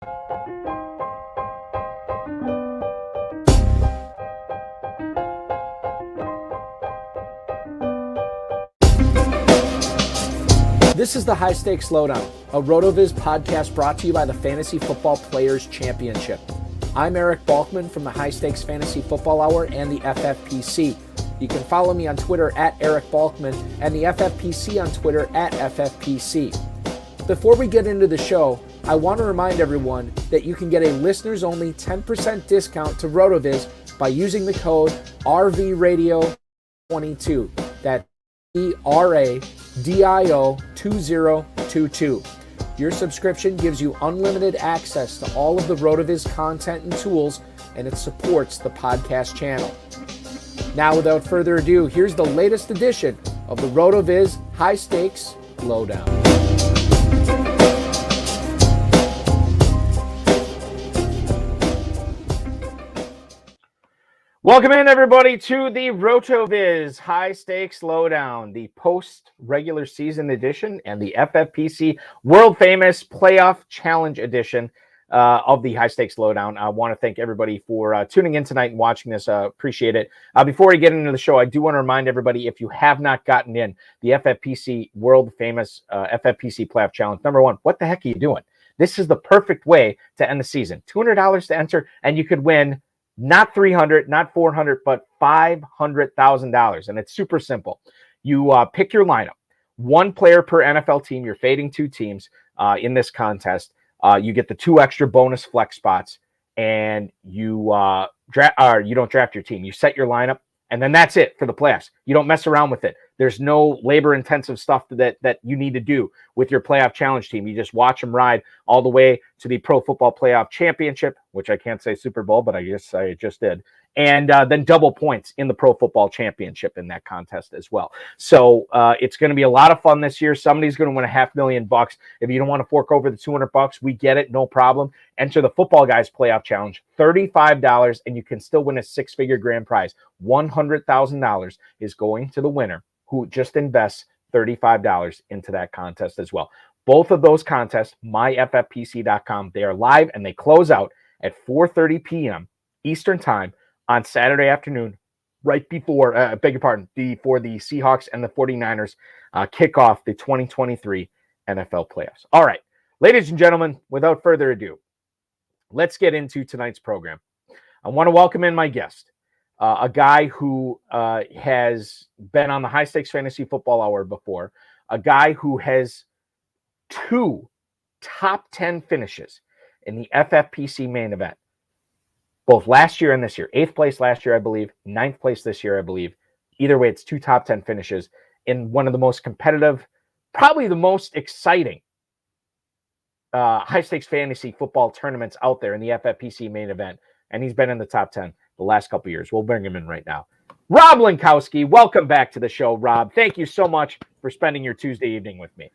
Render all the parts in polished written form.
This is the High Stakes Lowdown, a RotoViz podcast brought to you by the Fantasy Football Players Championship. I'm Eric Balkman from the High Stakes Fantasy Football Hour and the FFPC. You can follow me on Twitter at Eric Balkman and the FFPC on Twitter at FFPC. Before we get into the show, I want to remind everyone that you can get a listeners-only 10% discount to RotoViz by using the code RVRadio22. That's RADIO2022. Your subscription gives you unlimited access to all of the RotoViz content and tools, and it supports the podcast channel. Now, without further ado, here's the latest edition of the RotoViz High-Stakes Lowdown. Welcome in, everybody, to the RotoViz High-Stakes Lowdown, the post-regular season edition and the FFPC World Famous Playoff Challenge edition of the High-Stakes Lowdown. I want to thank everybody for tuning in tonight and watching this. Appreciate it. Before we get into the show, I do want to remind everybody, if you have not gotten in the FFPC World Famous FFPC Playoff Challenge, number one, what the heck are you doing? This is the perfect way to end the season. $200 to enter, and you could win not $300, not $400, but $500,000. And it's super simple. You pick your lineup. One player per NFL team. You're fading two teams in this contest. You get the two extra bonus flex spots, and you you don't draft your team. You set your lineup, and then that's it for the playoffs. You don't mess around with it. There's no labor-intensive stuff that you need to do with your playoff challenge team. You just watch them ride all the way to the Pro Football Playoff Championship, which I can't say Super Bowl, but I guess I just did. And then double points in the Pro Football Championship in that contest as well. So it's going to be a lot of fun this year. Somebody's going to win $500,000. If you don't want to fork over the $200, we get it, no problem. Enter the Footballguys Playoff Challenge, $35, and you can still win a six-figure grand prize. $100,000 is going to the winner, who just invests $35 into that contest as well. Both of those contests, myffpc.com, they are live and they close out at 4:30 p.m. Eastern Time on Saturday afternoon, right before, before the Seahawks and the 49ers kick off the 2023 NFL playoffs. All right, ladies and gentlemen, without further ado, let's get into tonight's program. I want to welcome in my guest. A guy who has been on the High Stakes Fantasy Football Hour before, a guy who has 2 top 10 finishes in the FFPC Main Event, both last year and this year. 8th place last year, I believe. 9th place this year, I believe. Either way, it's 2 top 10 finishes in one of the most competitive, probably the most exciting High Stakes Fantasy Football tournaments out there in the FFPC Main Event. And he's been in the top 10 the last couple of years. We'll bring him in right now. Rob Linkowski, welcome back to the show, Rob. Thank you so much for spending your Tuesday evening with me.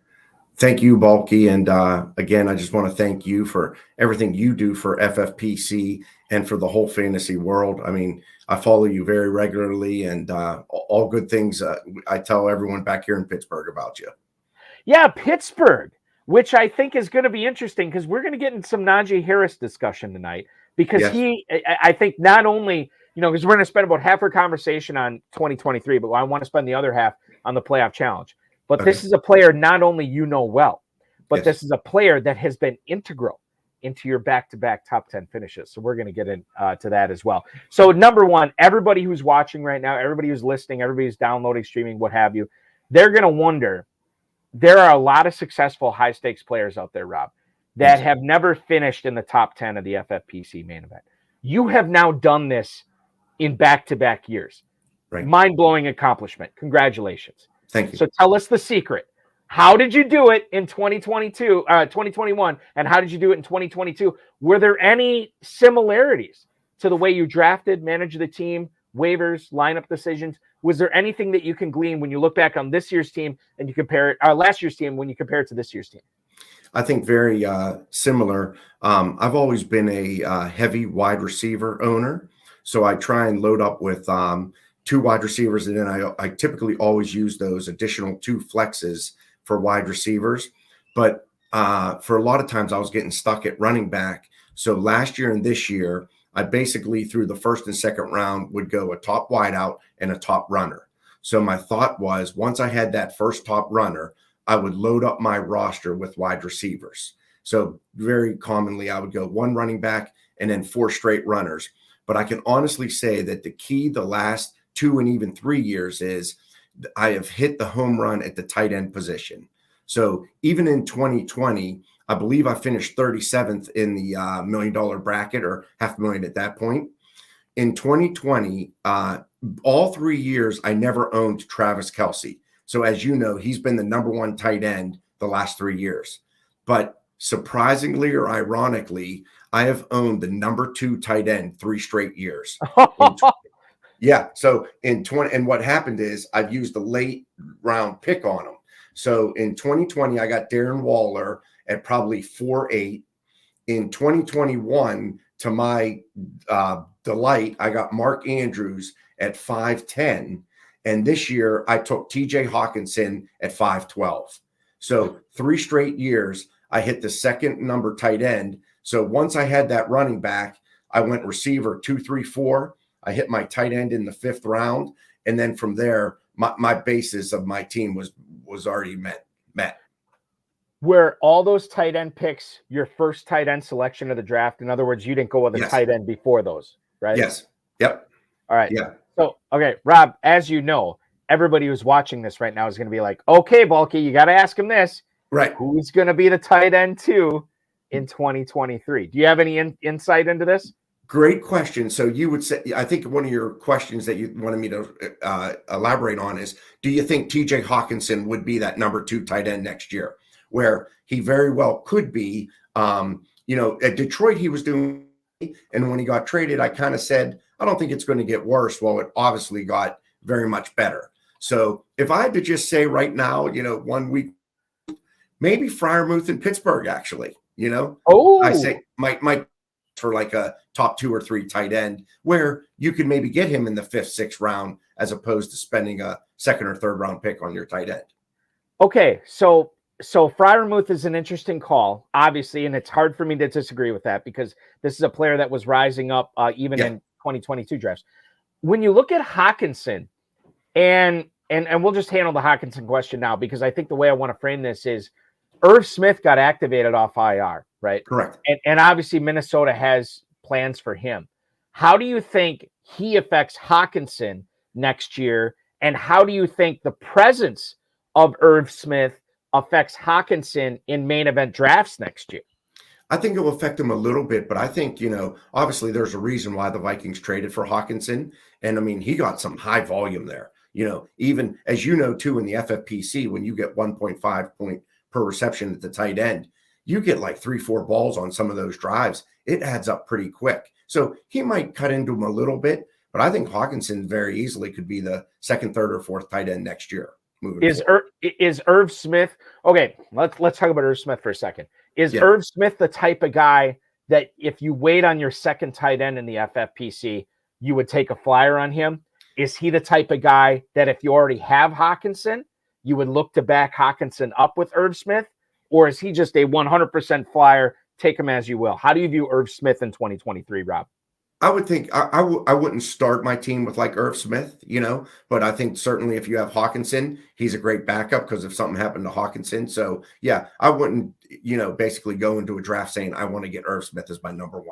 Thank you, Balky. And again, I just want to thank you for everything you do for FFPC and for the whole fantasy world. I mean, I follow you very regularly, and all good things I tell everyone back here in Pittsburgh about you. Yeah, Pittsburgh, which I think is going to be interesting because we're going to get into some Najee Harris discussion tonight. Because I think not only, because we're going to spend about half our conversation on 2023, but I want to spend the other half on the playoff challenge. But This is a player not only well, but this is a player that has been integral into your back-to-back top 10 finishes. So we're going to get into that as well. So number one, everybody who's watching right now, everybody who's listening, everybody who's downloading, streaming, what have you, they're going to wonder, there are a lot of successful high-stakes players out there, Rob, that have never finished in the top 10 of the FFPC Main Event. You have now done this in back-to-back years. Right. Mind-blowing accomplishment. Congratulations. Thank you. So tell us the secret. How did you do it in 2021, and how did you do it in 2022? Were there any similarities to the way you drafted, managed the team, waivers, lineup decisions? Was there anything that you can glean when you look back on this year's team and you compare it, last year's team when you compare it to this year's team? I think very similar. I've always been a heavy wide receiver owner, so I try and load up with 2 wide receivers, and then I typically always use those additional 2 flexes for wide receivers. But for a lot of times I was getting stuck at running back. So last year and this year, I basically through the first and second round would go a top wideout and a top runner. So my thought was once I had that first top runner, I would load up my roster with wide receivers. So very commonly I would go one running back and then 4 straight runners. But I can honestly say that the key the last 2 and even 3 years is I have hit the home run at the tight end position. So even in 2020, I believe I finished 37th in the $1 million bracket or $500,000 at that point. In 2020, all 3 years, I never owned Travis Kelce. So as you know, he's been the #1 tight end the last 3 years. But surprisingly or ironically, I have owned the #2 tight end 3 straight years. Yeah. So in 20, and what happened is I've used a late round pick on him. So in 2020, I got Darren Waller at probably 4.8. In 2021, to my delight, I got Mark Andrews at 5.10. And this year, I took TJ Hawkinson at 5.12. So 3 straight years, I hit the second number tight end. So once I had that running back, I went receiver 2, 3, 4. I hit my tight end in the 5th round. And then from there, my basis of my team was already met. Were all those tight end picks your first tight end selection of the draft? In other words, you didn't go with a tight end before those, right? Yes. Yep. All right. Yeah. So, okay, Rob, as you know, everybody who's watching this right now is going to be like, okay, Balky, you got to ask him this. Right. Who's going to be the tight end 2 in 2023? Do you have any insight into this? Great question. So you would say, I think one of your questions that you wanted me to elaborate on is, do you think TJ Hawkinson would be that #2 tight end next year? Where he very well could be. At Detroit, he was doing, and when he got traded, I kind of said, I don't think it's going to get worse. Well, it obviously got very much better. So if I had to just say right now, 1 week, maybe Freiermuth in Pittsburgh, actually, I say might for like a top 2 or 3 tight end where you could maybe get him in the 5th, 6th round, as opposed to spending a 2nd or 3rd round pick on your tight end. Okay. So Freiermuth is an interesting call, obviously, and it's hard for me to disagree with that because this is a player that was rising up even in 2022 drafts. When you look at Hawkinson, and we'll just handle the Hawkinson question now because I think the way I want to frame this is Irv Smith got activated off IR, right? Correct. And obviously Minnesota has plans for him. How do you think he affects Hawkinson next year? And how do you think the presence of Irv Smith affects Hawkinson in main event drafts next year? I think it will affect him a little bit, but I think, obviously there's a reason why the Vikings traded for Hawkinson. And I mean, he got some high volume there, even as you know, too, in the FFPC, when you get 1.5 point per reception at the tight end, you get like 3-4 balls on some of those drives. It adds up pretty quick. So he might cut into him a little bit, but I think Hawkinson very easily could be the 2nd, 3rd, or 4th tight end next year. Is Irv Smith okay? Let's talk about Irv Smith for a second. Is Irv Smith the type of guy that if you wait on your 2nd tight end in the FFPC, you would take a flyer on him? Is he the type of guy that if you already have Hawkinson, you would look to back Hawkinson up with Irv Smith? Or is he just a 100% flyer, take him as you will? How do you view Irv Smith in 2023, Rob? I would think I wouldn't start my team with like Irv Smith, but I think certainly if you have Hawkinson, he's a great backup because if something happened to Hawkinson. So yeah, I wouldn't, basically go into a draft saying I want to get Irv Smith as my #1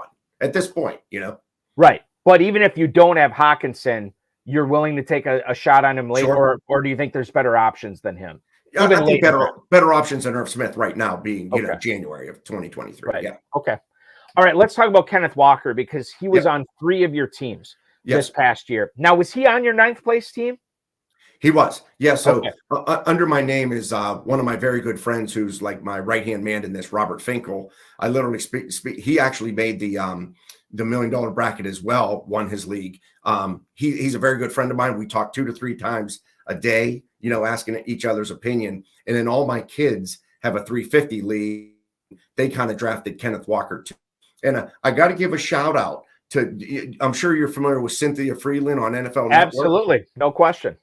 at this point, Right. But even if you don't have Hawkinson, you're willing to take a shot on him later, Sure. or do you think there's better options than him? I think better options than Irv Smith right now being, January of 2023. Right. Yeah. Okay. All right. Let's talk about Kenneth Walker because he was on 3 of your teams this past year. Now, was he on your 9th place team? He was. Yeah. So under my name is one of my very good friends who's like my right-hand man in this, Robert Finkel. I literally he actually made the $1 million bracket as well, won his league. He's a very good friend of mine. We talk 2 to 3 times a day, asking each other's opinion. And then all my kids have a 350 league. They kind of drafted Kenneth Walker too. And I got to give a shout out to, I'm sure you're familiar with Cynthia Freeland on NFL Network. Absolutely. No question.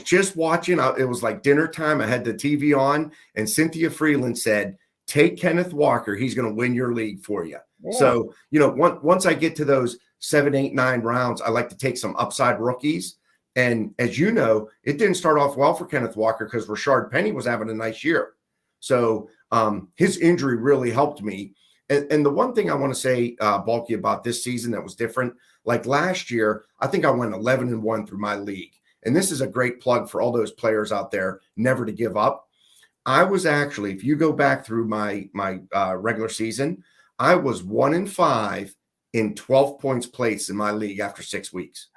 Just watching, it was like dinner time. I had the TV on and Cynthia Freeland said, take Kenneth Walker. He's going to win your league for you. Yeah. So, once I get to those 7, 8, 9 rounds, I like to take some upside rookies. And as you know, it didn't start off well for Kenneth Walker because Rashard Penny was having a nice year. So his injury really helped me. And the one thing I want to say, Balky, about this season that was different, like last year, I think I went 11-1 through my league. And this is a great plug for all those players out there, never to give up. I was actually, if you go back through my regular season, I was 1-5 in 12 points placed in my league after 6 weeks.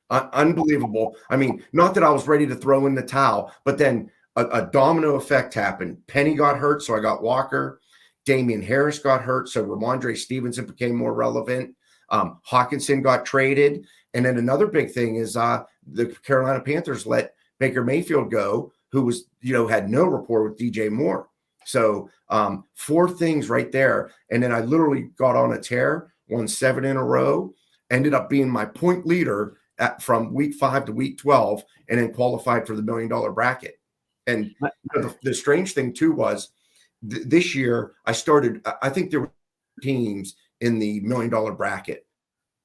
Unbelievable. I mean, not that I was ready to throw in the towel, but then a domino effect happened. Penny got hurt, so I got Walker. Damian Harris got hurt, so Ramondre Stevenson became more relevant. Hawkinson got traded. And then another big thing is the Carolina Panthers let Baker Mayfield go, who was, had no rapport with DJ Moore. So 4 things right there. And then I literally got on a tear, won 7 in a row, ended up being my point leader from week 5 to week 12, and then qualified for the $1 million bracket. And the strange thing too was this year I started, I think there were teams in the $1 million bracket.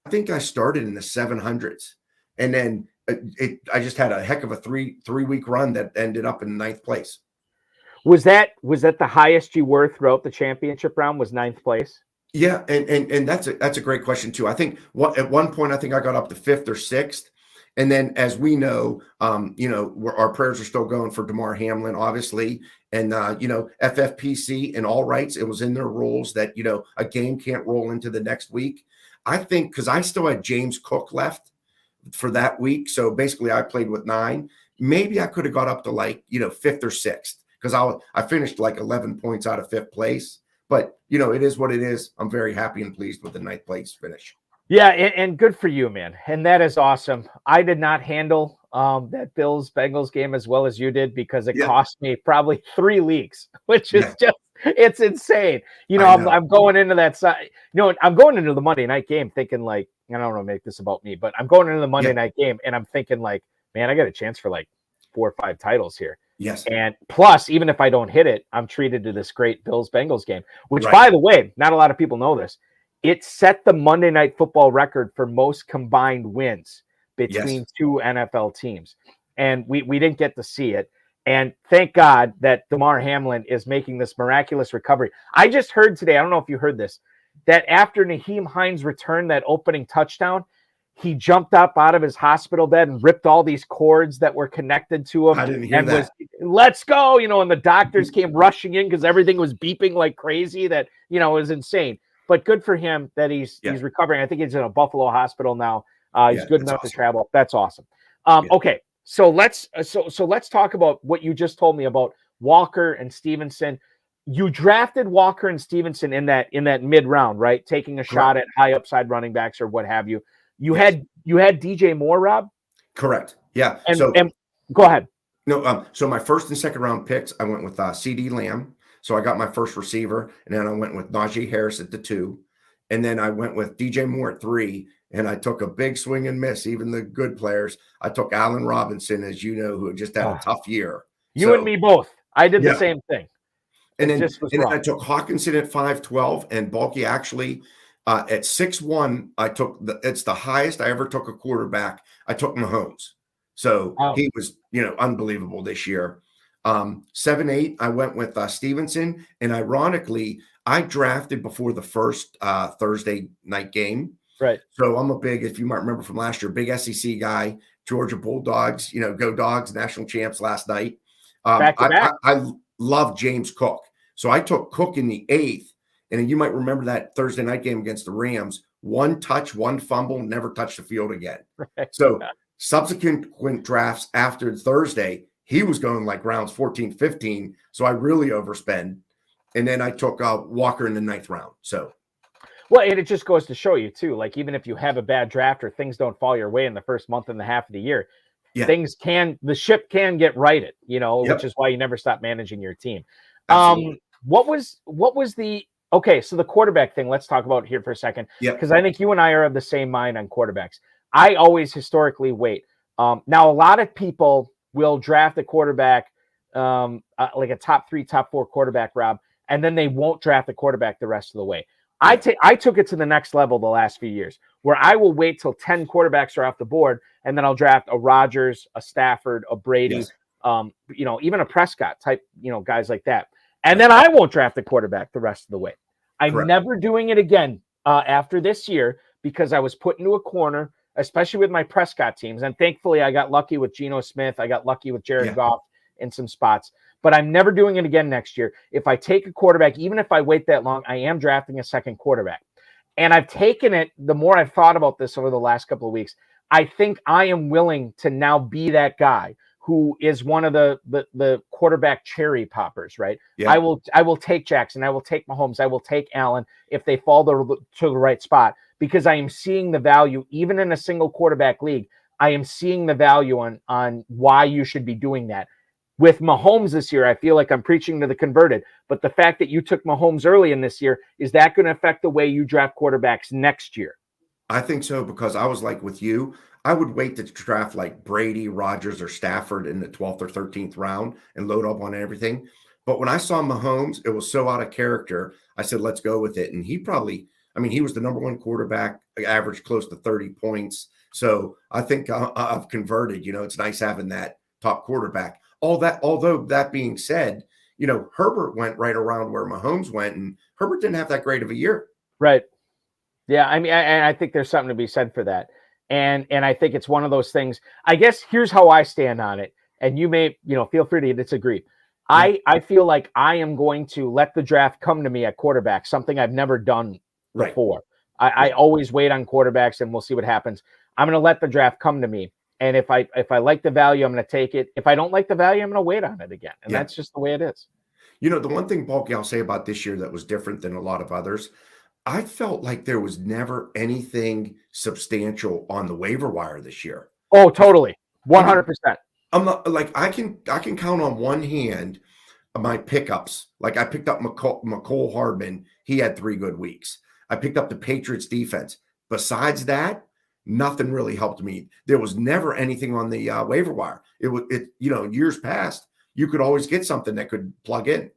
I think I started in the 700s, and then I just had a heck of a three-week run that ended up in 9th place. Was that the highest you were throughout the championship round? Was 9th place? Yeah, and that's a great question too. I think at one point I think I got up to 5th or 6th, and then as we know, our prayers are still going for Damar Hamlin, obviously, and FFPC and all rights. It was in their rules that a game can't roll into the next week. I think because I still had James Cook left for that week, so basically I played with 9. Maybe I could have got up to 5th or 6th because I finished 11 points out of 5th place. But it is what it is. I'm very happy and pleased with the 9th place finish. Yeah, and good for you, man. And that is awesome. I did not handle that Bills-Bengals game as well as you did because it cost me probably 3 leagues, which is just, it's insane. I'm going into that side. I'm going into the Monday night game thinking I don't want to make this about me, but I'm going into the Monday night game and I'm thinking man, I got a chance for 4 or 5 titles here. Yes. And plus, even if I don't hit it, I'm treated to this great Bills-Bengals game, which, by the way, not a lot of people know this. It set the Monday Night Football record for most combined wins between 2 NFL teams. And we didn't get to see it. And thank God that Damar Hamlin is making this miraculous recovery. I just heard today, I don't know if you heard this, that after Nyheim Hines returned that opening touchdown, he jumped up out of his hospital bed and ripped all these cords that were connected to him. I didn't hear that. Let's go, and the doctors came rushing in because everything was beeping like crazy. That, it was insane. But good for him that he's recovering. I think he's in a Buffalo hospital now. He's good enough to travel. That's awesome. Okay, so let's talk about what you just told me about Walker and Stevenson. You drafted Walker and Stevenson in that mid round, right? Taking a shot at high upside running backs or what have you. You had DJ Moore, Rob? Correct. Yeah. And go ahead. No. So my first and second round picks, I went with CD Lamb. So I got my first receiver, and then I went with Najee Harris at the 2, and then I went with DJ Moore at 3, and I took a big swing and miss. Even the good players, I took Allen Robinson, as you know, who had just had a tough year. You and me both. I did the same thing. And then I took Hawkinson at 5'12", and Balky actually at 6'1". I took it's the highest I ever took a quarterback. I took Mahomes, so he was unbelievable this year. 7-8, I went with Stevenson, and ironically, I drafted before the first Thursday night game. Right. So I'm a big, if you might remember from last year, big SEC guy, Georgia Bulldogs, go Dogs, national champs last night. I love James Cook. So I took Cook in the 8th, and you might remember that Thursday night game against the Rams, 1 touch, 1 fumble, never touched the field again. Right. So subsequent drafts after Thursday, he was going rounds 14, 15. So I really overspent. And then I took Walker in the 9th round. So, well, and it just goes to show you too, even if you have a bad draft or things don't fall your way in the first month and a half of the year, the ship can get righted, which is why you never stop managing your team. What was the quarterback thing? Let's talk about here for a second. Yeah. Because I think you and I are of the same mind on quarterbacks. I always historically wait. Now, a lot of people will draft a quarterback, like a top 3, top 4 quarterback, Rob, and then they won't draft a quarterback the rest of the way. I took it to the next level the last few years, where I will wait till 10 quarterbacks are off the board, and then I'll draft a Rodgers, a Stafford, a Brady, even a Prescott type, guys like that. And then I won't draft a quarterback the rest of the way. I'm never doing it again after this year, because I was put into a corner, especially with my Prescott teams. And thankfully, I got lucky with Geno Smith. I got lucky with Jared Goff in some spots. But I'm never doing it again next year. If I take a quarterback, even if I wait that long, I am drafting a second quarterback. And I've taken it, the more I've thought about this over the last couple of weeks, I think I am willing to now be that guy who is one of the quarterback cherry poppers, right? Yeah. I will take Jackson. I will take Mahomes. I will take Allen if they fall to the right spot, because I am seeing the value, even in a single quarterback league. I am seeing the value on why you should be doing that. With Mahomes this year, I feel like I'm preaching to the converted, but the fact that you took Mahomes early in this year, is that going to affect the way you draft quarterbacks next year? I think so, because I was like with you, I would wait to draft like Brady, Rodgers, or Stafford in the 12th or 13th round and load up on everything. But when I saw Mahomes, it was so out of character. I said, let's go with it. And he was the number one quarterback, averaged close to 30 points. So I think I've converted. It's nice having that top quarterback. Although that being said, Herbert went right around where Mahomes went, and Herbert didn't have that great of a year. Right. Yeah. I think there's something to be said for that. And I think it's one of those things. I guess here's how I stand on it. And you may, feel free to disagree. I feel like I am going to let the draft come to me at quarterback, something I've never done before. I always wait on quarterbacks, and we'll see what happens. I'm going to let the draft come to me. And if I like the value, I'm going to take it. If I don't like the value, I'm going to wait on it again. And that's just the way it is. The one thing, Balky, I'll say about this year that was different than a lot of others, I felt like there was never anything substantial on the waiver wire this year. Oh, totally. 100%. I'm not like, I can count on one hand my pickups. Like I picked up McCole Hardman. He had 3 good weeks. I picked up the Patriots defense. Besides that, nothing really helped me. There was never anything on the waiver wire. Years past, you could always get something that could plug in.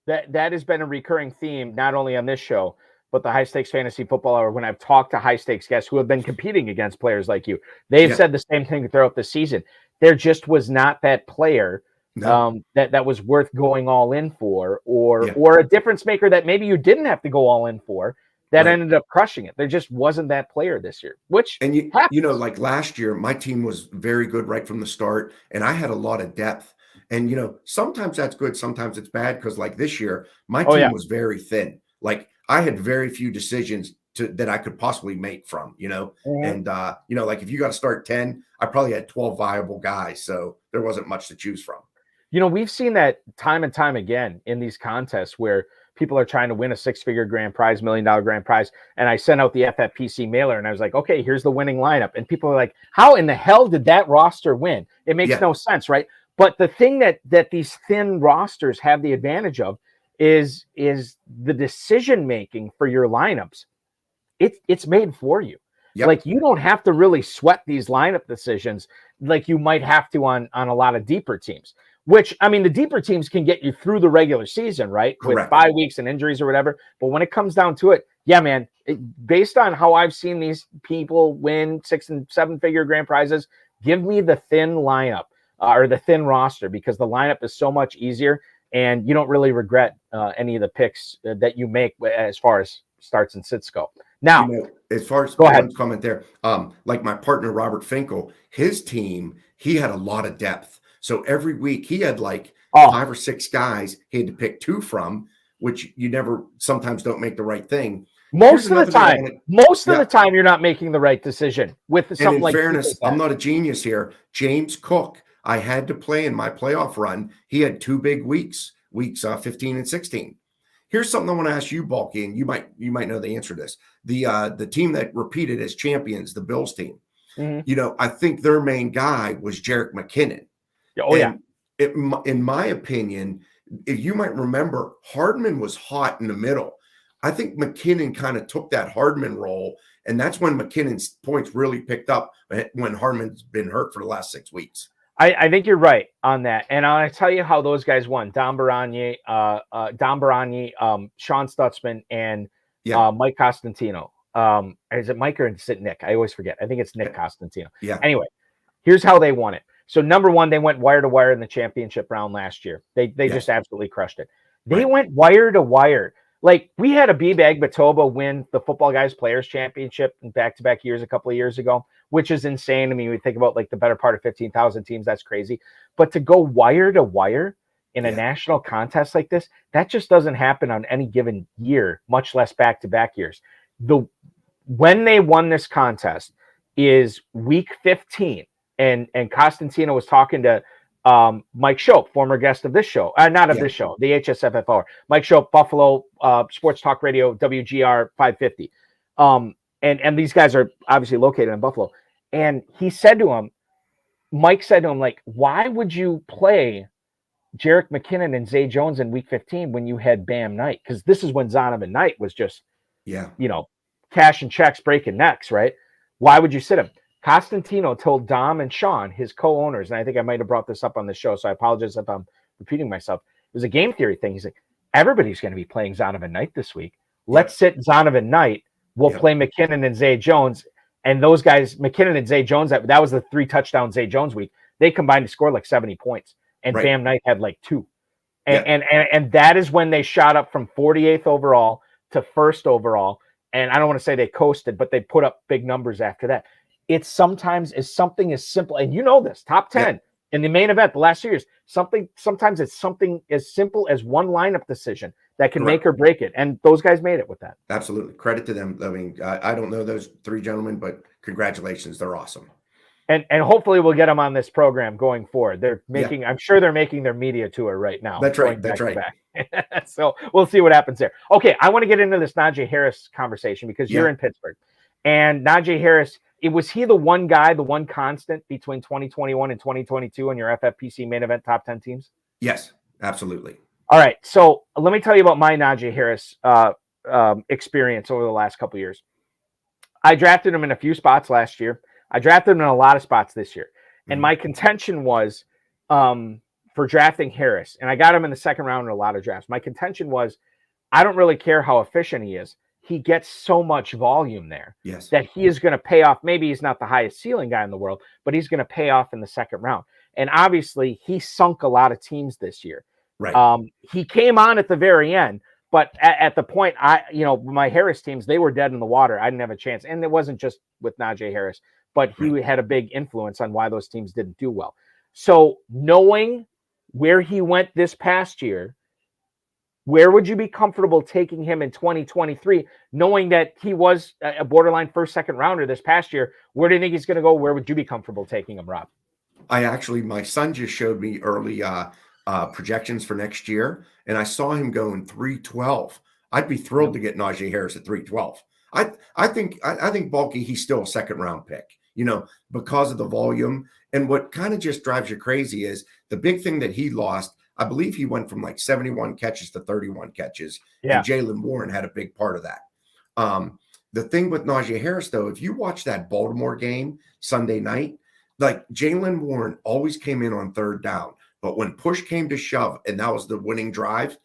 That has been a recurring theme, not only on this show, but the High Stakes Fantasy Football Hour. When I've talked to high stakes guests who have been competing against players like you, they've said the same thing throughout the season. There just was not that player that was worth going all in for, or a difference maker that maybe you didn't have to go all in for, that ended up crushing it. There just wasn't that player this year, like last year, my team was very good right from the start, and I had a lot of depth. And, sometimes that's good, sometimes it's bad, because like this year, my team was very thin. Like I had very few decisions that I could possibly make from, and, like if you got to start 10, I probably had 12 viable guys. So there wasn't much to choose from. We've seen that time and time again in these contests where people are trying to win a 6-figure grand prize, $1 million grand prize. And I sent out the FFPC mailer and I was like, okay, here's the winning lineup. And people are like, how in the hell did that roster win? It makes no sense, right? But the thing that these thin rosters have the advantage of is the decision-making for your lineups. It's made for you. Yep. Like you don't have to really sweat these lineup decisions like you might have to on a lot of deeper teams. Which, the deeper teams can get you through the regular season, right? Correct. With bye weeks and injuries or whatever. But when it comes down to it, man, based on how I've seen these people win 6- and 7-figure grand prizes, give me the thin lineup or the thin roster, because the lineup is so much easier and you don't really regret any of the picks that you make as far as starts and sits go. Now, as far as comment there, like my partner, Robert Finkel, his team, he had a lot of depth. So every week he had like 5 or 6 guys he had to pick 2 from, which you never sometimes don't make the right thing. Most of the time, you're not making the right decision with something like. And in fairness, I'm not a genius here. James Cook, I had to play in my playoff run. He had 2 big weeks 15 and 16. Here's something I want to ask you, Balky, and you might know the answer to this. The team that repeated as champions, the Bills team. Mm-hmm. I think their main guy was Jerick McKinnon. In my opinion, if you might remember, Hardman was hot in the middle. I think McKinnon kind of took that Hardman role, and that's when McKinnon's points really picked up when Hardman's been hurt for the last 6 weeks. I think you're right on that. And I'll tell you how those guys won. Don Barani, Sean Stutzman, and Mike Costantino. Is it Mike or is it Nick? I always forget. I think it's Nick Costantino. Yeah. Anyway, here's how they won it. So number one, they went wire to wire in the championship round last year. They just absolutely crushed it. They went wire to wire. Like, we had a B-Bag Batoba win the Footballguys Players Championship in back-to-back years a couple of years ago, which is insane. I mean, we think about like the better part of 15,000 teams. That's crazy. But to go wire to wire in a national contest like this, that just doesn't happen on any given year, much less back-to-back years. When they won this contest is week 15, and Costantino was talking to Mike Shope, former guest of this show, not of this show, the HSFFR. Mike Shope, Buffalo Sports Talk Radio, WGR 550. And these guys are obviously located in Buffalo. And he said to him, Mike said to him, like, why would you play Jerick McKinnon and Zay Jones in week 15 when you had Bam Knight? Because this is when Zonovan Knight was just, cash and checks, breaking necks, right? Why would you sit him? Costantino told Dom and Sean, his co-owners, and I think I might have brought this up on the show, so I apologize if I'm repeating myself. It was a game theory thing. He's like, everybody's going to be playing Zonovan Knight this week. Let's sit Zonovan Knight. We'll play McKinnon and Zay Jones. And those guys, McKinnon and Zay Jones, that was the 3-touchdown Zay Jones week. They combined to score like 70 points. And Bam Knight had like 2. And that is when they shot up from 48th overall to 1st overall. And I don't want to say they coasted, but they put up big numbers after that. It's sometimes is something as simple, and you know this, top 10 in the main event the last 2 years. Sometimes it's something as simple as one lineup decision that can make or break it. And those guys made it with that. Absolutely. Credit to them. I mean, I don't know those 3 gentlemen, but congratulations. They're awesome. And hopefully we'll get them on this program going forward. They're making, I'm sure they're making their media tour right now. That's right. That's right. So we'll see what happens there. Okay. I want to get into this Najee Harris conversation because you're in Pittsburgh, and Najee Harris, was he the one guy, the one constant between 2021 and 2022 on your FFPC main event top 10 teams? Yes, absolutely. All right. So let me tell you about my Najee Harris experience over the last couple of years. I drafted him in a few spots last year. I drafted him in a lot of spots this year. And my contention was for drafting Harris, and I got him in the second round in a lot of drafts. My contention was, I don't really care how efficient he is. He gets so much volume there that he is going to pay off. Maybe he's not the highest ceiling guy in the world, but he's going to pay off in the second round. And obviously he sunk a lot of teams this year. Right. He came on at the very end, but at the point my Harris teams, they were dead in the water. I didn't have a chance. And it wasn't just with Najee Harris, but he had a big influence on why those teams didn't do well. So knowing where he went this past year, where would you be comfortable taking him in 2023, knowing that he was a borderline first, second rounder this past year? Where do you think he's going to go? Where would you be comfortable taking him, Rob? My son just showed me early projections for next year, and I saw him going 312. I'd be thrilled to get Najee Harris at 312. I think Bulky, he's still a second round pick, because of the volume. And what kind of just drives you crazy is the big thing that he lost. I believe he went from like 71 catches to 31 catches. Yeah. And Jaylen Warren had a big part of that. The thing with Najee Harris, though, if you watch that Baltimore game Sunday night, like Jaylen Warren always came in on third down. But when push came to shove, and that was the winning drive,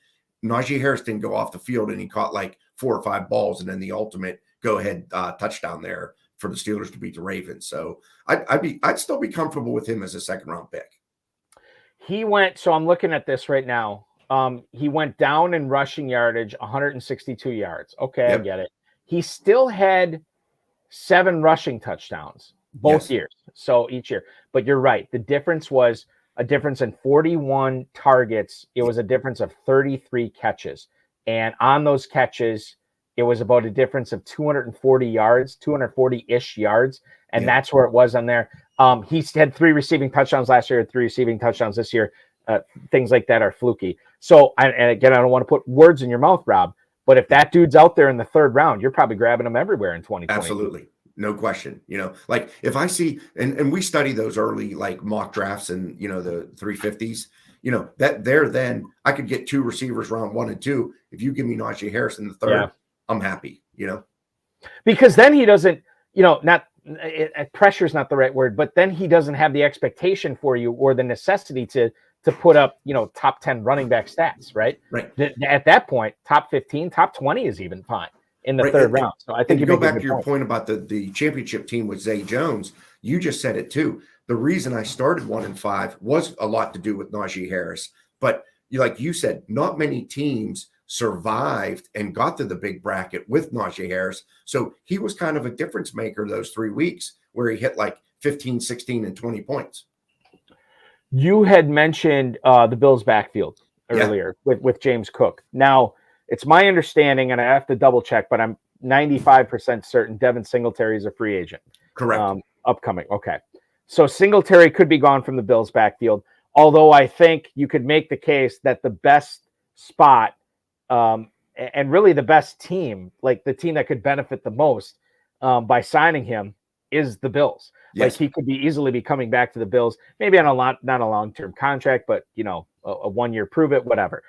Najee Harris didn't go off the field, and he caught like 4 or 5 balls, and then the ultimate go-ahead touchdown there for the Steelers to beat the Ravens. So I'd still be comfortable with him as a second-round pick. He went, so I'm looking at this right now. He went down in rushing yardage, 162 yards. Okay, I get it. He still had 7 rushing touchdowns both years, so each year. But you're right. The difference was a difference in 41 targets. It was a difference of 33 catches. And on those catches, it was about a difference of 240 yards, 240-ish yards. And that's where it was on there. He had 3 receiving touchdowns last year, 3 receiving touchdowns this year. Things like that are fluky. So, and again, I don't want to put words in your mouth, Rob, but if that dude's out there in the third round, you're probably grabbing him everywhere in 2020. Absolutely. No question. Like if I see, and we study those early like mock drafts and, the 350s, that there, then I could get 2 receivers round 1 and 2. If you give me Najee Harris in the third, I'm happy, Because then he doesn't, not pressure is not the right word, but then he doesn't have the expectation for you or the necessity to put up, top 10 running back stats, right? Right. At that point, top 15, top 20 is even fine in the third round. So I think you go back to your point about the championship team with Zay Jones. You just said it too. The reason I started 1-5 was a lot to do with Najee Harris, but like you said, not many teams survived and got to the big bracket with Najee Harris. So he was kind of a difference maker those 3 weeks where he hit like 15, 16, and 20 points. You had mentioned the Bills backfield earlier with James Cook. Now, it's my understanding, and I have to double check, but I'm 95% certain Devin Singletary is a free agent. Correct. Upcoming. Okay. So Singletary could be gone from the Bills backfield, although I think you could make the case that the best spot and really the best team, like the team that could benefit the most by signing him, is the Bills. Yes. Like he could easily be coming back to the Bills, maybe on not a long-term contract, but a 1 year prove it, whatever.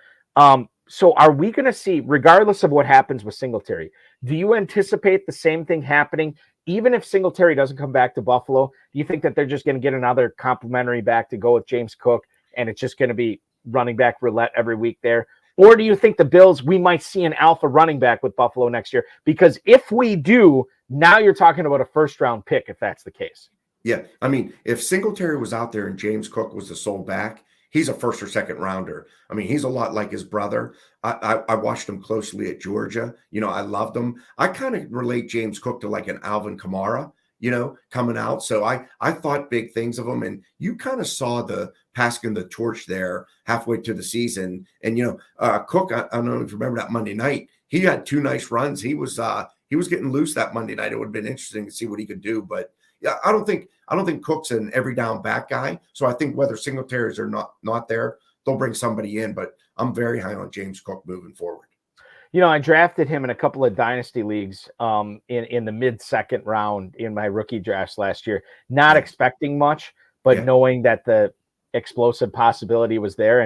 So are we going to see, regardless of what happens with Singletary, do you anticipate the same thing happening? Even if Singletary doesn't come back to Buffalo, do you think that they're just going to get another complimentary back to go with James Cook, and it's just going to be running back roulette every week there? Or do you think the Bills, we might see an alpha running back with Buffalo next year? Because if we do, now you're talking about a first-round pick if that's the case. Yeah. I mean, if Singletary was out there and James Cook was the sole back, he's a first or second rounder. I mean, he's a lot like his brother. I watched him closely at Georgia. I loved him. I kind of relate James Cook to like an Alvin Kamara, coming out. So I thought big things of him. And you kind of saw the passing the torch there halfway to the season. And, Cook, I don't know if you remember that Monday night, he had 2 nice runs. He was getting loose that Monday night. It would have been interesting to see what he could do. But yeah, I don't think Cook's an every down back guy. So I think whether Singletaries are not there, they'll bring somebody in. But I'm very high on James Cook moving forward. I drafted him in a couple of dynasty leagues in the mid-second round in my rookie drafts last year, not expecting much, but knowing that the explosive possibility was there.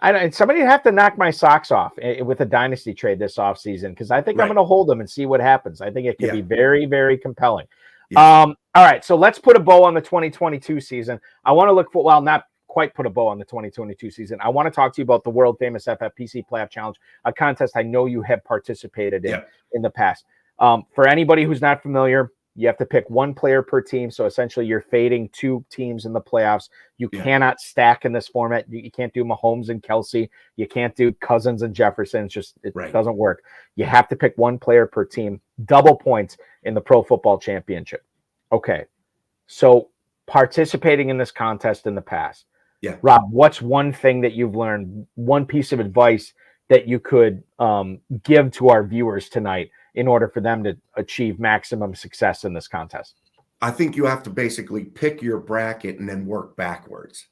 And somebody would have to knock my socks off with a dynasty trade this offseason, because I think I'm going to hold them and see what happens. I think it could be very, very compelling. Yeah. All right, so let's put a bow on the 2022 season. I want to look for, well, not quite put a bow on the 2022 season. I want to talk to you about the World Famous FFPC Playoff Challenge, a contest I know you have participated in the past. For anybody who's not familiar, you have to pick 1 player per team. So essentially you're fading 2 teams in the playoffs. You cannot stack in this format. You can't do Mahomes and Kelsey. You can't do Cousins and Jefferson. It doesn't work. You have to pick 1 player per team, double points in the Pro Football Championship. Okay. So participating in this contest in the past, Rob, what's one thing that you've learned, one piece of advice that you could give to our viewers tonight in order for them to achieve maximum success in this contest? I think you have to basically pick your bracket and then work backwards,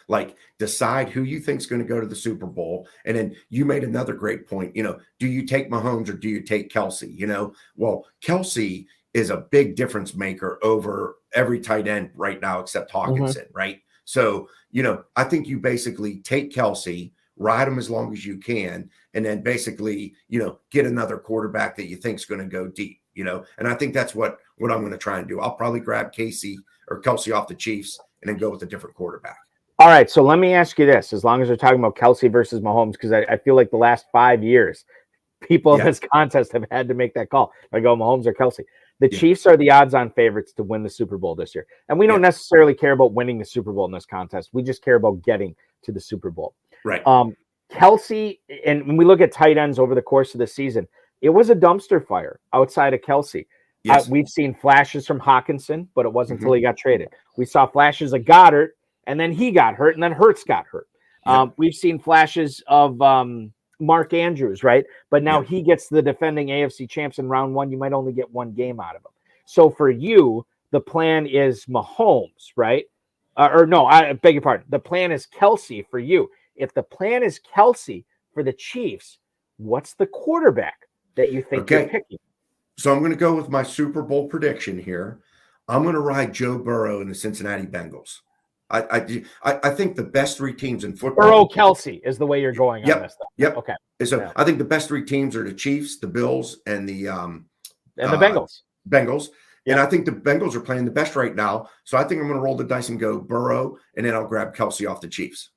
like decide who you think is going to go to the Super Bowl. And then you made another great point, do you take Mahomes or do you take Kelsey? Well, Kelsey is a big difference maker over every tight end right now, except Hawkinson, right? So, I think you basically take Kelsey, ride him as long as you can, and then basically, get another quarterback that you think is going to go deep, and I think that's what I'm going to try and do. I'll probably grab Kelsey off the Chiefs and then go with a different quarterback. All right. So let me ask you this, as long as we're talking about Kelsey versus Mahomes, because I feel like the last 5 years, people in this contest have had to make that call. I go Mahomes or Kelsey. The Chiefs are the odds-on favorites to win the Super Bowl this year. And we don't necessarily care about winning the Super Bowl in this contest. We just care about getting to the Super Bowl. Right. Kelsey, and when we look at tight ends over the course of the season, it was a dumpster fire outside of Kelsey. Yes. We've seen flashes from Hawkinson, but it wasn't until he got traded. We saw flashes of Goddard, and then he got hurt, and then Hurts got hurt. We've seen flashes of Mark Andrews, right? But now he gets the defending AFC champs in round 1. You might only get 1 game out of him. So for you, the plan is Mahomes, right? Or no, I beg your pardon. The plan is Kelsey for you. If the plan is Kelsey for the Chiefs, what's the quarterback that you think you're picking? So I'm going to go with my Super Bowl prediction here. I'm going to ride Joe Burrow in the Cincinnati Bengals. I think the best 3 teams in football. Burrow Kelsey is the way you're going on this stuff. Yep. Okay. So I think the best 3 teams are the Chiefs, the Bills, and the Bengals. Bengals. And I think the Bengals are playing the best right now. So I think I'm going to roll the dice and go Burrow, and then I'll grab Kelsey off the Chiefs.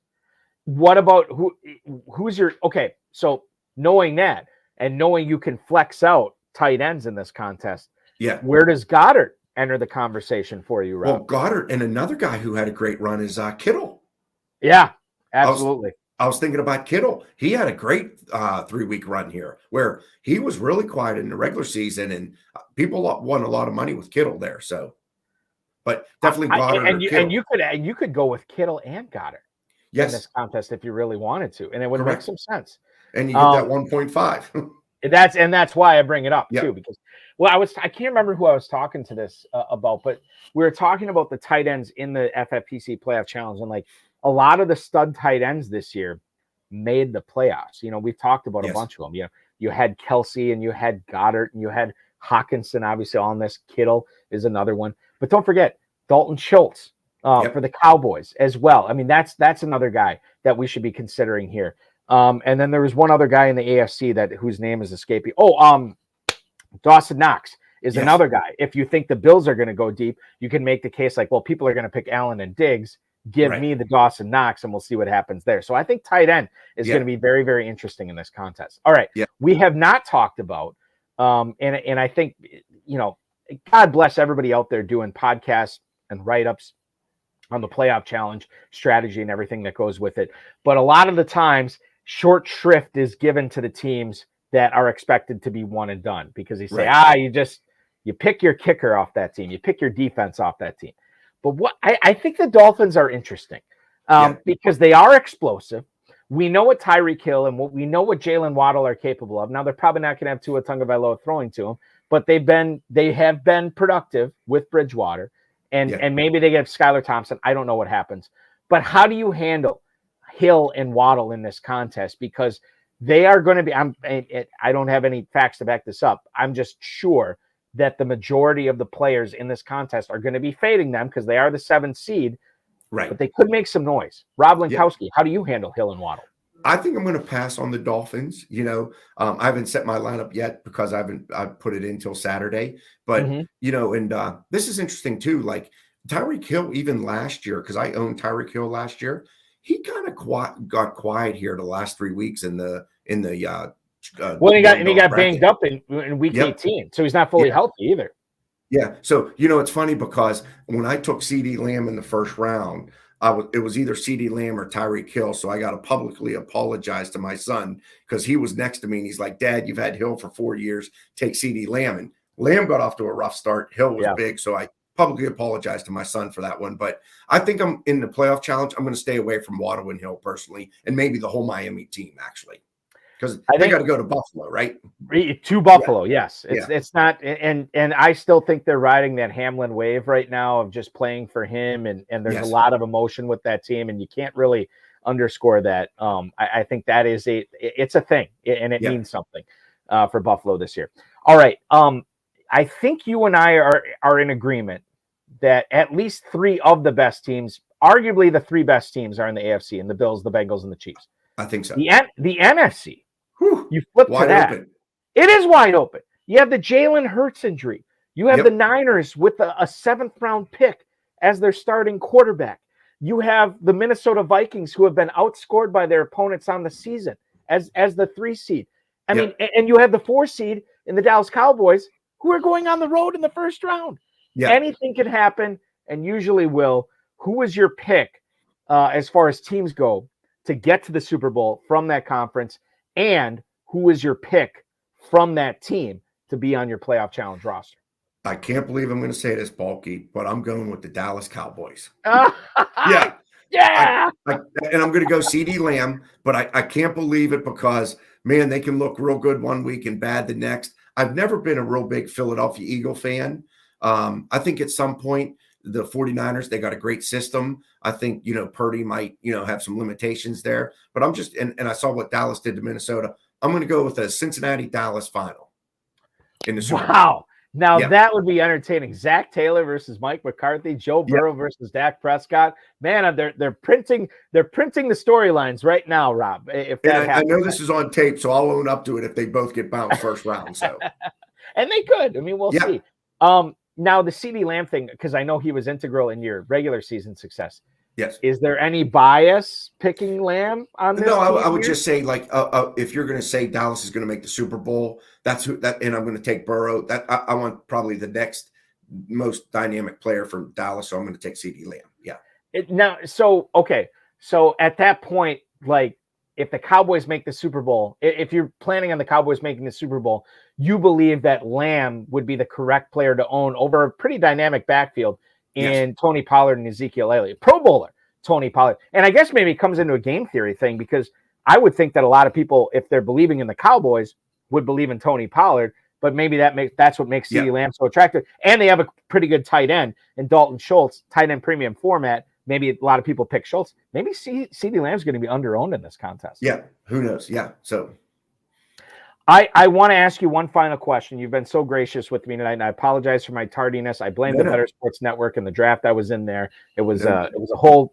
What about who's your okay? So knowing that and knowing you can flex out tight ends in this contest, where does Goddard enter the conversation for you, Rob? Well, Goddard and another guy who had a great run is Kittle. Yeah, absolutely. I was thinking about Kittle. He had a great 3-week run here where he was really quiet in the regular season, and people won a lot of money with Kittle there. So, but definitely Goddard and you could go with Kittle and Goddard in this contest if you really wanted to, and it would make some sense. And you get that 1.5. That's why I bring it up too, because I can't remember who I was talking to this about, but we were talking about the tight ends in the FFPC Playoff Challenge, and like a lot of the stud tight ends this year made the playoffs. You know, we've talked about a bunch of them. You know, you had Kelsey and you had Goddard and you had Hawkinson, obviously on this. Kittle is another one, but don't forget Dalton Schultz for the Cowboys as well. I mean, that's another guy that we should be considering here. And then there was one other guy in the AFC whose name is escaping. Dawson Knox is another guy. If you think the Bills are going to go deep, you can make the case like, well, people are going to pick Allen and Diggs. Give me the Dawson Knox, and we'll see what happens there. So I think tight end is going to be very, very interesting in this contest. All right. We have not talked about, and I think, you know, God bless everybody out there doing podcasts and write-ups on the playoff challenge strategy and everything that goes with it. But a lot of the times, short shrift is given to the teams that are expected to be one and done because they say, you pick your kicker off that team, you pick your defense off that team. But what I think the Dolphins are interesting because they are explosive. We know what Tyreek Hill and we know what Jalen Waddle are capable of. Now they're probably not going to have Tua Tagovailoa throwing to them, but they have been productive with Bridgewater, and maybe they get Skylar Thompson. I don't know what happens, but how do you handle Hill and Waddle in this contest? Because they are going to be. I don't have any facts to back this up. I'm just sure that the majority of the players in this contest are going to be fading them because they are the 7th seed. Right. But they could make some noise. Rob Linkowski, how do you handle Hill and Waddle? I think I'm going to pass on the Dolphins. You know, I haven't set my lineup yet because I put it in until Saturday. But, you know, and this is interesting too. Like Tyreek Hill, even last year, because I owned Tyreek Hill last year, he kind of got quiet here the last 3 weeks in the he got banged up in week 18, so he's not fully healthy either. Yeah, so you know it's funny because when I took CeeDee Lamb in the first round, it was either CeeDee Lamb or Tyreek Hill, so I got to publicly apologize to my son because he was next to me and he's like, "Dad, you've had Hill for 4 years. Take CeeDee Lamb." And Lamb got off to a rough start. Hill was big, so I publicly apologize to my son for that one. But I think I'm in the playoff challenge. I'm going to stay away from Waddle and Hill personally, and maybe the whole Miami team actually. Because they got to go to Buffalo, right? To Buffalo, yes. It's not, and I still think they're riding that Hamlin wave right now of just playing for him, and there's a lot of emotion with that team, and you can't really underscore that. I think that is it's a thing, and it means something for Buffalo this year. All right, I think you and I are in agreement that at least 3 of the best teams, arguably the 3 best teams, are in the AFC, and the Bills, the Bengals, and the Chiefs. I think so. The NFC. You flip to that. Open. It is wide open. You have the Jalen Hurts injury. You have the Niners with a 7th round pick as their starting quarterback. You have the Minnesota Vikings who have been outscored by their opponents on the season as the 3 seed. I mean, and you have the 4 seed in the Dallas Cowboys who are going on the road in the first round. Anything can happen and usually will. Who is your pick as far as teams go to get to the Super Bowl from that conference? And who is your pick from that team to be on your playoff challenge roster? I can't believe I'm going to say this, Balky, but I'm going with the Dallas Cowboys. And I'm going to go CeeDee Lamb, but I can't believe it because, man, they can look real good one week and bad the next. I've never been a real big Philadelphia Eagle fan. I think at some point, the 49ers, they got a great system. I think, you know, Purdy might, you know, have some limitations there. But I'm just, and I saw what Dallas did to Minnesota. I'm going to go with a Cincinnati-Dallas final in the Super Bowl. Wow. Now that would be entertaining. Zach Taylor versus Mike McCarthy, Joe Burrow versus Dak Prescott. Man, they're printing the storylines right now, Rob. If that happens. I know this is on tape, so I'll own up to it if they both get bounced first round. So and they could. I mean, we'll see. Now the CD Lamb thing, because I know he was integral in your regular season success. Yes. Is there any bias picking Lamb on this? No, I would just say, like, if you're going to say Dallas is going to make the Super Bowl, that's who that, and I'm going to take Burrow. That I want probably the next most dynamic player from Dallas, so I'm going to take CD Lamb. Yeah. So at that point, like, if the Cowboys make the Super Bowl, if you're planning on the Cowboys making the Super Bowl, you believe that Lamb would be the correct player to own over a pretty dynamic backfield in Tony Pollard and Ezekiel Elliott, Pro Bowler Tony Pollard. And I guess maybe it comes into a game theory thing, because I would think that a lot of people, if they're believing in the Cowboys, would believe in Tony Pollard, but maybe that's what makes CeeDee Lamb so attractive. And they have a pretty good tight end in Dalton Schultz, tight end premium format. Maybe a lot of people pick Schultz. Maybe CeeDee Lamb's going to be underowned in this contest. Yeah, who knows? Yeah, so I want to ask you one final question. You've been so gracious with me tonight, and I apologize for my tardiness. I blame the Better Sports Network and the draft I was in there. It was a whole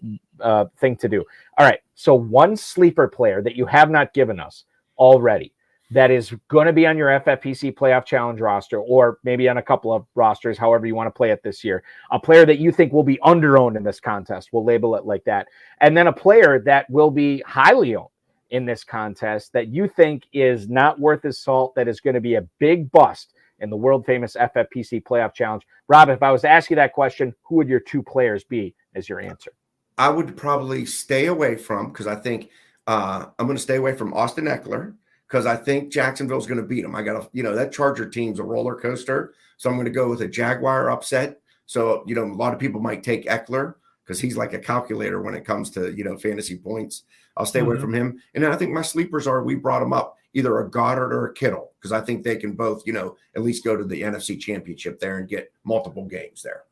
thing to do. All right, so one sleeper player that you have not given us already that is going to be on your FFPC Playoff Challenge roster, or maybe on a couple of rosters, however you want to play it this year. A player that you think will be underowned in this contest, we'll label it like that. And then a player that will be highly owned in this contest that you think is not worth his salt, that is going to be a big bust in the world famous FFPC Playoff Challenge. Rob, if I was to ask you that question, who would your two players be as your answer? I would probably stay away from, because I think I'm going to stay away from Austin Eckler, because I think Jacksonville's going to beat him. I got to, that Charger team's a roller coaster. So I'm going to go with a Jaguar upset. So, a lot of people might take Eckler because he's like a calculator when it comes to, fantasy points. I'll stay away from him. And then I think my sleepers we brought them up, either a Goddard or a Kittle, because I think they can both, at least go to the NFC Championship there and get multiple games there.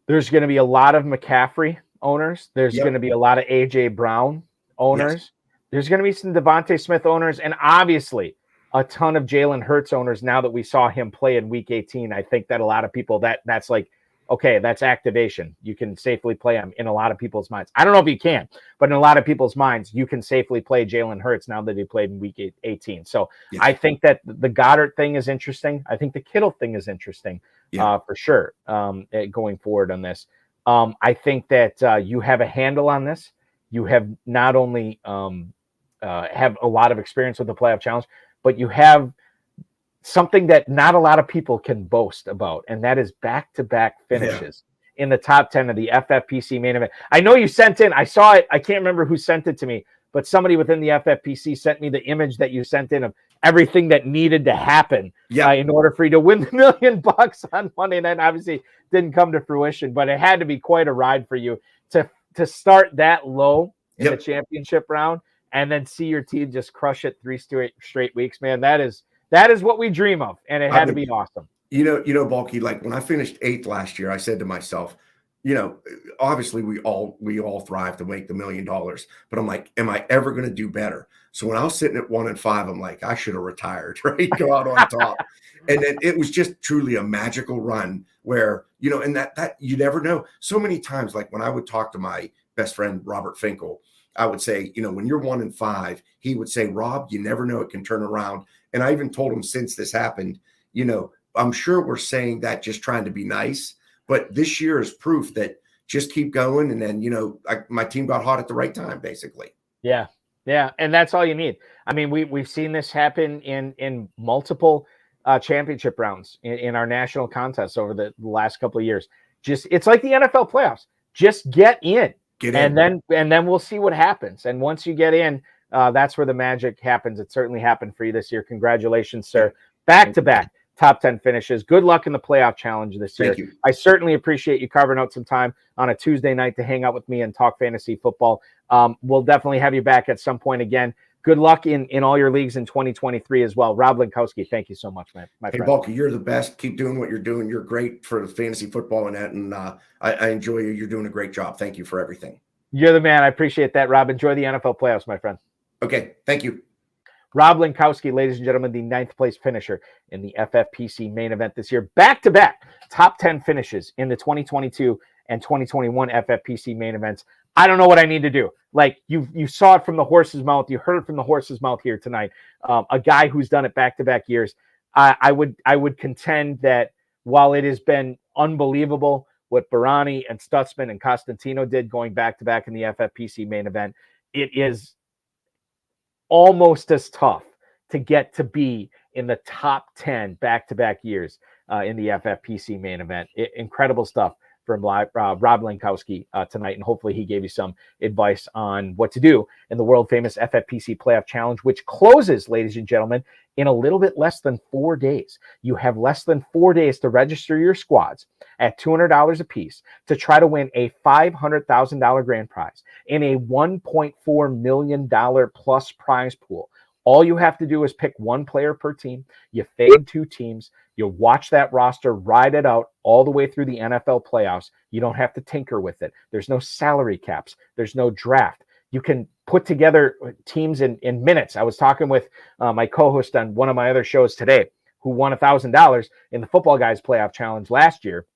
There's going to be a lot of McCaffrey owners. There's going to be a lot of A.J. Brown owners. Yes. There's going to be some Devontae Smith owners, and obviously a ton of Jalen Hurts owners now that we saw him play in Week 18. I think that a lot of people, that's like, okay, that's activation. You can safely play him in a lot of people's minds. I don't know if you can, but in a lot of people's minds, you can safely play Jalen Hurts now that he played in Week 18. So I think that the Goddard thing is interesting. I think the Kittle thing is interesting for sure going forward on this. I think that you have a handle on this. You have not only have a lot of experience with the playoff challenge, but you have something that not a lot of people can boast about, and that is back-to-back finishes in the top 10 of the FFPC main event. I know you sent in, I saw it, I can't remember who sent it to me, but somebody within the FFPC sent me the image that you sent in of everything that needed to happen in order for you to win the $1 million on Monday night. Obviously didn't come to fruition, but it had to be quite a ride for you to start that low in the championship round and then see your team just crush it 3 straight weeks, man. That is what we dream of, and it had to be awesome. Balky, like when I finished 8th last year, I said to myself, obviously we all thrive to make the $1 million, but I'm like, am I ever going to do better? So when I was sitting at 1 and 5, I'm like, I should have retired, right? Go out on top. And then it was just truly a magical run where, and that you never know. So many times, like when I would talk to my best friend, Robert Finkel, I would say, when you're 1 and 5, he would say, Rob, you never know, it can turn around. And I even told him since this happened, I'm sure we're saying that just trying to be nice, but this year is proof that just keep going. And then, my team got hot at the right time, basically. Yeah. Yeah. And that's all you need. I mean, we've seen this happen in multiple championship rounds in our national contests over the last couple of years. It's like the NFL playoffs. Just get in. And then we'll see what happens. And once you get in, that's where the magic happens. It certainly happened for you this year. Congratulations, sir. Back-to-back top 10 finishes. Good luck in the playoff challenge this year. Thank you. I certainly appreciate you carving out some time on a Tuesday night to hang out with me and talk fantasy football. We'll definitely have you back at some point again. Good luck in all your leagues in 2023 as well. Rob Linkowski, thank you so much, my friend. Hey, Balky, you're the best. Keep doing what you're doing. You're great for fantasy football and that, and I enjoy you. You're doing a great job. Thank you for everything. You're the man. I appreciate that, Rob. Enjoy the NFL playoffs, my friend. Okay, thank you. Rob Linkowski, ladies and gentlemen, the 9th place finisher in the FFPC main event this year. Back-to-back top 10 finishes in the 2022 and 2021 FFPC main events. I don't know what I need to do. Like you saw it from the horse's mouth. You heard it from the horse's mouth here tonight. A guy who's done it back-to-back years. I would contend that while it has been unbelievable what Barani and Stutzman and Costantino did going back-to-back in the FFPC main event. It is almost as tough to get to be in the top 10 back-to-back years in the FFPC main event. Incredible stuff from Rob Linkowski tonight, and hopefully he gave you some advice on what to do in the world famous FFPC Playoff Challenge, which closes, ladies and gentlemen, in a little bit less than 4 days. You have less than 4 days to register your squads at $200 a piece to try to win a $500,000 grand prize in a $1.4 million plus prize pool. All you have to do is pick one player per team. You fade 2 teams. You watch that roster, ride it out all the way through the NFL playoffs. You don't have to tinker with it. There's no salary caps. There's no draft. You can put together teams in minutes. I was talking with my co-host on one of my other shows today who won $1,000 in the Footballguys Playoff Challenge last year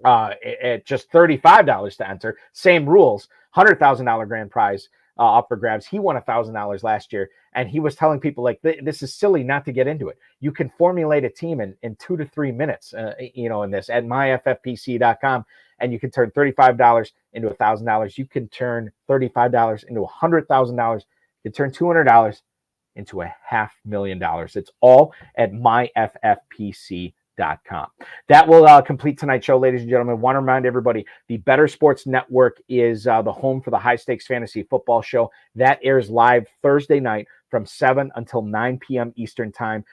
at just $35 to enter. Same rules, $100,000 grand prize up for grabs. He won $1,000 last year, and he was telling people, like, this is silly not to get into it. You can formulate a team in 2 to 3 minutes, in this at myffpc.com, and you can turn $35 into $1,000. You can turn $35 into $100,000. You can turn $200 into $500,000. It's all at myffpc.com. That will complete tonight's show, ladies and gentlemen. I want to remind everybody, the Better Sports Network is the home for the High Stakes Fantasy Football Show. That airs live Thursday night from 7 until 9 p.m. Eastern Time.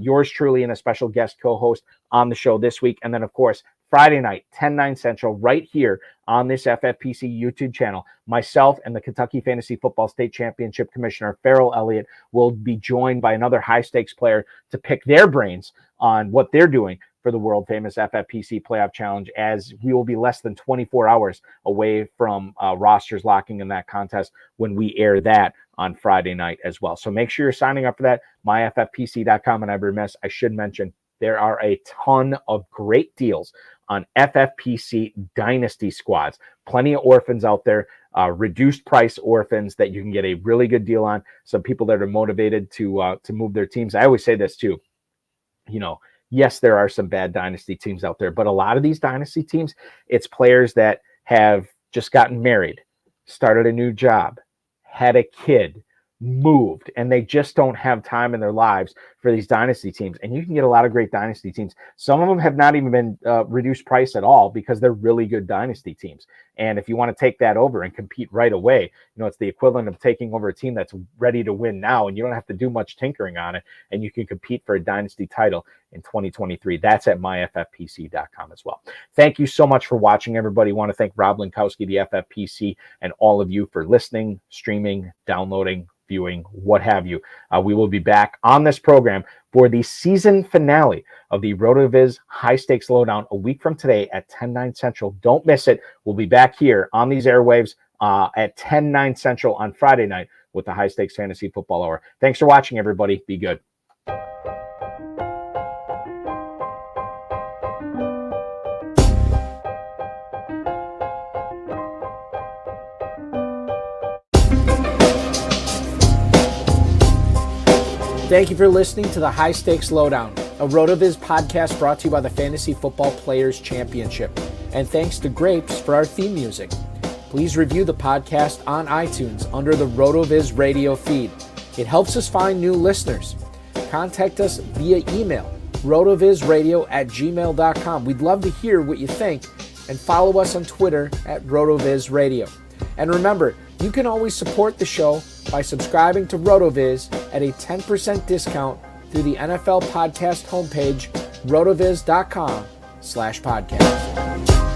Yours truly and a special guest co-host on the show this week. And then, of course, Friday night, 10/9 Central, right here on this FFPC YouTube channel. Myself and the Kentucky Fantasy Football State Championship Commissioner, Farrell Elliott, will be joined by another high-stakes player to pick their brains on what they're doing for the world famous FFPC Playoff Challenge, as we will be less than 24 hours away from rosters locking in that contest when we air that on Friday night as well. So make sure you're signing up for that, myffpc.com. And I'd be remiss, I should mention, there are a ton of great deals on FFPC Dynasty squads. Plenty of orphans out there, reduced price orphans that you can get a really good deal on. Some people that are motivated to move their teams. I always say this too, yes, there are some bad dynasty teams out there, but a lot of these dynasty teams, it's players that have just gotten married, started a new job, had a kid, moved, and they just don't have time in their lives for these dynasty teams. And you can get a lot of great dynasty teams. Some of them have not even been reduced price at all because they're really good dynasty teams. And if you want to take that over and compete right away, it's the equivalent of taking over a team that's ready to win now, and you don't have to do much tinkering on it, and you can compete for a dynasty title in 2023. That's at myffpc.com as well. Thank you so much for watching, everybody. I want to thank Rob Linkowski, the FFPC, and all of you for listening, streaming, downloading, viewing, what have you. We will be back on this program for the season finale of the RotoViz High-Stakes Lowdown a week from today at 10/9 Central. Don't miss it. We'll be back here on these airwaves at 10/9 Central on Friday night with the High-Stakes Fantasy Football Hour. Thanks for watching, everybody. Be good. Thank you for listening to the High Stakes Lowdown, a RotoViz podcast brought to you by the Fantasy Football Players Championship. And thanks to Grapes for our theme music. Please review the podcast on iTunes under the RotoViz radio feed. It helps us find new listeners. Contact us via email, rotovizradio@gmail.com. We'd love to hear what you think, and follow us on Twitter at RotoVizRadio. And remember, you can always support the show by subscribing to RotoViz at a 10% discount through the NFL podcast homepage, rotoviz.com/podcast.